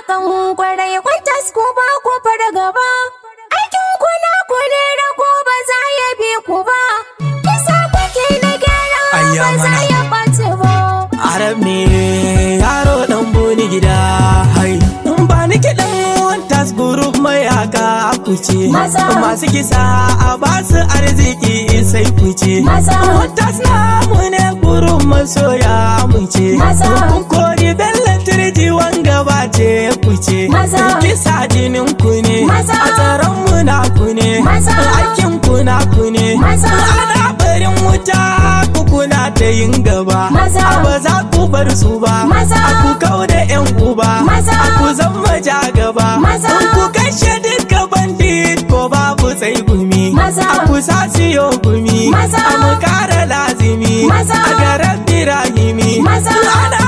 kan kwarai kwantas ku ba ku fargaba. Aikin ku na ku ne da ku ba za ya bi ku ba. Kisa kuke na gyara ba za ya ɓaci ba. Arab ne yaro dan buni gida hai. Ba ni kiɗan wantas group mayaka kuce. Masu kisa a basu arziki sai kuce. Wantas namu ne group masoya muce. Kun kori Bello Turji wanga ba ce kuce. Kisa jinin ku ne, a tsaron mu na ku ne, aikin ku na ku ne. Ana barin wuta kuna ta yin gaba. Ba za ku bar su ba, a ku kau da 'yan uba, a ku zama ja gaba. Ku kashe duka bandit ko babu sai gumi, a ku sa siyo gumi, a mu kara lazimi, a garin Birahimi. Ana